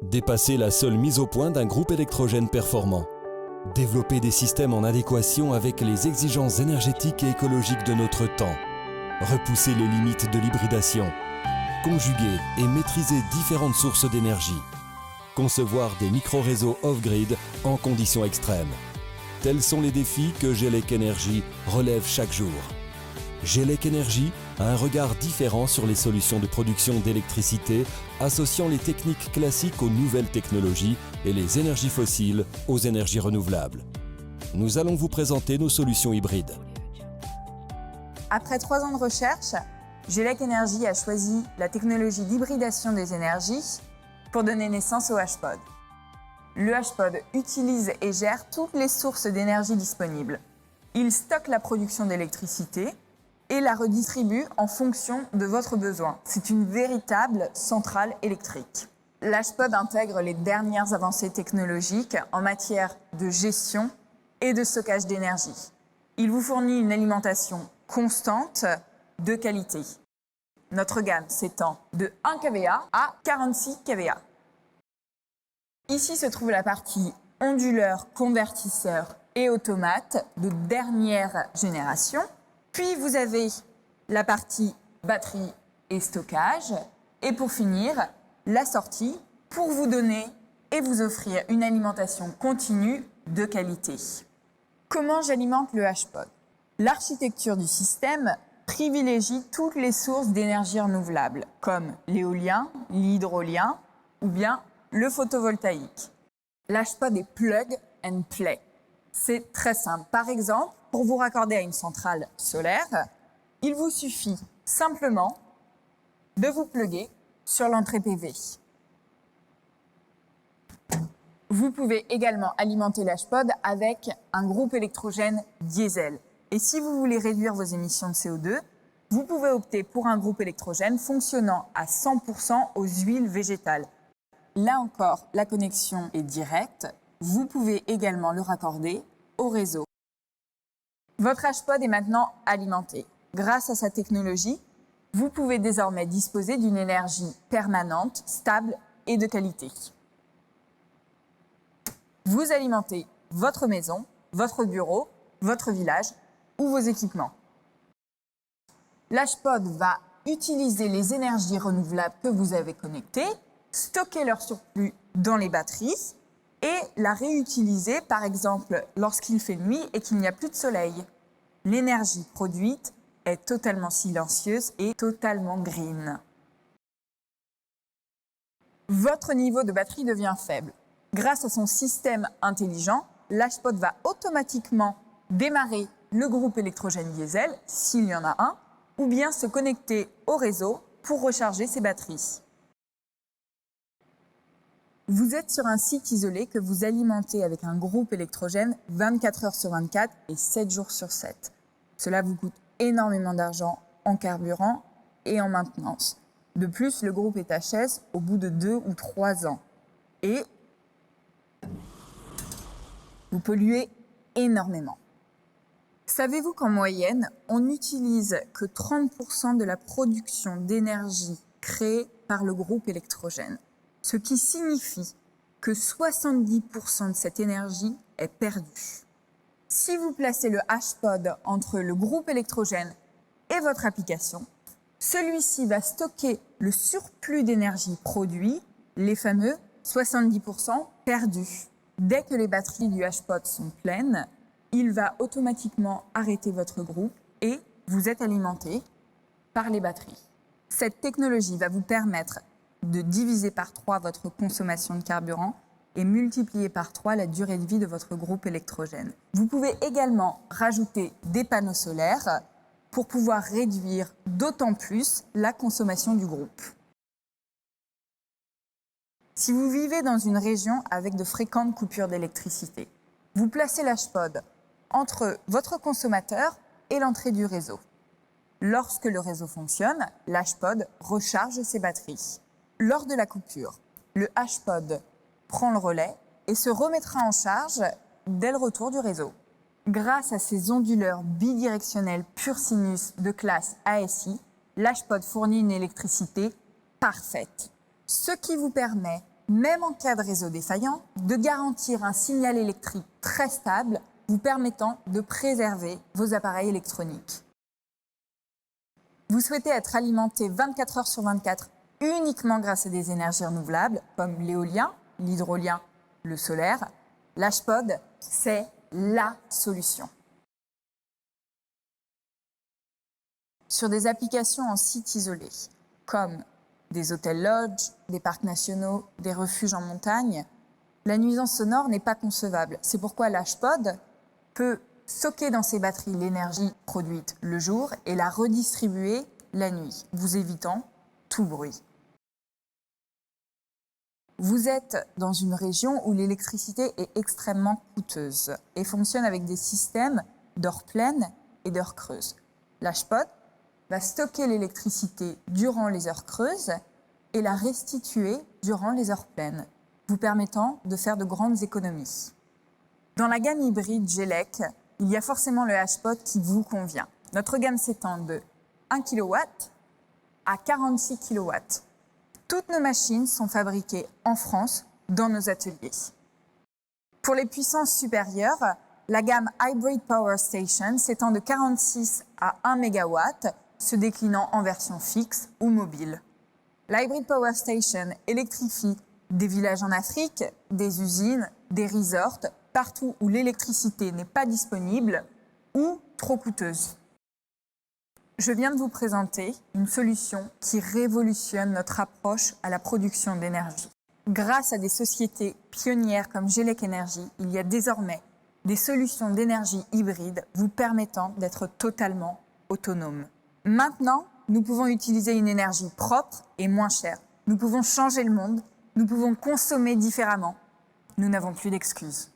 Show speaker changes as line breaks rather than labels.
Dépasser la seule mise au point d'un groupe électrogène performant. Développer des systèmes en adéquation avec les exigences énergétiques et écologiques de notre temps. Repousser les limites de l'hybridation. Conjuguer et maîtriser différentes sources d'énergie. Concevoir des micro-réseaux off-grid en conditions extrêmes. Tels sont les défis que Gelec Energy relève chaque jour. Gelec Energy a un regard différent sur les solutions de production d'électricité, associant les techniques classiques aux nouvelles technologies et les énergies fossiles aux énergies renouvelables. Nous allons vous présenter nos solutions hybrides.
Après 3 ans de recherche, Gelec Energy a choisi la technologie d'hybridation des énergies pour donner naissance au HPOD. Le HPOD utilise et gère toutes les sources d'énergie disponibles. Il stocke la production d'électricité et la redistribue en fonction de votre besoin. C'est une véritable centrale électrique. L'HPOD intègre les dernières avancées technologiques en matière de gestion et de stockage d'énergie. Il vous fournit une alimentation constante de qualité. Notre gamme s'étend de 1 kVA à 46 kVA. Ici se trouve la partie onduleur, convertisseur et automate de dernière génération. Puis vous avez la partie batterie et stockage. Et pour finir, la sortie pour vous donner et vous offrir une alimentation continue de qualité. Comment j'alimente le HPOD? L'architecture du système privilégie toutes les sources d'énergie renouvelable, comme l'éolien, l'hydrolien ou bien le photovoltaïque. L'HPOD est plug and play. C'est très simple. Par exemple, pour vous raccorder à une centrale solaire, il vous suffit simplement de vous plugger sur l'entrée PV. Vous pouvez également alimenter l'HPOD avec un groupe électrogène diesel. Et si vous voulez réduire vos émissions de CO2, vous pouvez opter pour un groupe électrogène fonctionnant à 100% aux huiles végétales. Là encore, la connexion est directe. Vous pouvez également le raccorder au réseau. Votre HPOD est maintenant alimenté. Grâce à sa technologie, vous pouvez désormais disposer d'une énergie permanente, stable et de qualité. Vous alimentez votre maison, votre bureau, votre village ou vos équipements. L'HPOD va utiliser les énergies renouvelables que vous avez connectées, stocker leur surplus dans les batteries et la réutiliser, par exemple, lorsqu'il fait nuit et qu'il n'y a plus de soleil. L'énergie produite est totalement silencieuse et totalement green. Votre niveau de batterie devient faible. Grâce à son système intelligent, l'HPOD va automatiquement démarrer le groupe électrogène diesel, s'il y en a un, ou bien se connecter au réseau pour recharger ses batteries. Vous êtes sur un site isolé que vous alimentez avec un groupe électrogène 24 heures sur 24 et 7 jours sur 7. Cela vous coûte énormément d'argent en carburant et en maintenance. De plus, le groupe est HS au bout de 2 ou 3 ans. Et vous polluez énormément. Savez-vous qu'en moyenne, on n'utilise que 30% de la production d'énergie créée par le groupe électrogène, ce qui signifie que 70% de cette énergie est perdue. Si vous placez le HPOD entre le groupe électrogène et votre application, celui-ci va stocker le surplus d'énergie produit, les fameux 70% perdus. Dès que les batteries du HPOD sont pleines, il va automatiquement arrêter votre groupe et vous êtes alimenté par les batteries. Cette technologie va vous permettre de diviser par 3 votre consommation de carburant et multiplier par 3 la durée de vie de votre groupe électrogène. Vous pouvez également rajouter des panneaux solaires pour pouvoir réduire d'autant plus la consommation du groupe. Si vous vivez dans une région avec de fréquentes coupures d'électricité, vous placez l'HPOD entre votre consommateur et l'entrée du réseau. Lorsque le réseau fonctionne, l'HPOD recharge ses batteries. Lors de la coupure, le HPOD prend le relais et se remettra en charge dès le retour du réseau. Grâce à ses onduleurs bidirectionnels pur sinus de classe ASI, l'HPOD fournit une électricité parfaite, ce qui vous permet même en cas de réseau défaillant, de garantir un signal électrique très stable vous permettant de préserver vos appareils électroniques. Vous souhaitez être alimenté 24 heures sur 24 uniquement grâce à des énergies renouvelables comme l'éolien, l'hydrolien, le solaire. L'Hpod, c'est la solution. Sur des applications en site isolé, comme des hôtels-lodges, des parcs nationaux, des refuges en montagne, la nuisance sonore n'est pas concevable. C'est pourquoi l'Hpod peut stocker dans ses batteries l'énergie produite le jour et la redistribuer la nuit, vous évitant tout bruit. Vous êtes dans une région où l'électricité est extrêmement coûteuse et fonctionne avec des systèmes d'heures pleines et d'heures creuses. L'Hpod va stocker l'électricité durant les heures creuses et la restituer durant les heures pleines, vous permettant de faire de grandes économies. Dans la gamme hybride Gelec, il y a forcément le Hpod qui vous convient. Notre gamme s'étend de 1 kW à 46 kW. Toutes nos machines sont fabriquées en France, dans nos ateliers. Pour les puissances supérieures, la gamme Hybrid Power Station s'étend de 46 à 1 MW, se déclinant en version fixe ou mobile. La Hybrid Power Station électrifie des villages en Afrique, des usines, des resorts, partout où l'électricité n'est pas disponible ou trop coûteuse. Je viens de vous présenter une solution qui révolutionne notre approche à la production d'énergie. Grâce à des sociétés pionnières comme Gelec Energy, il y a désormais des solutions d'énergie hybride vous permettant d'être totalement autonome. Maintenant, nous pouvons utiliser une énergie propre et moins chère. Nous pouvons changer le monde, nous pouvons consommer différemment. Nous n'avons plus d'excuses.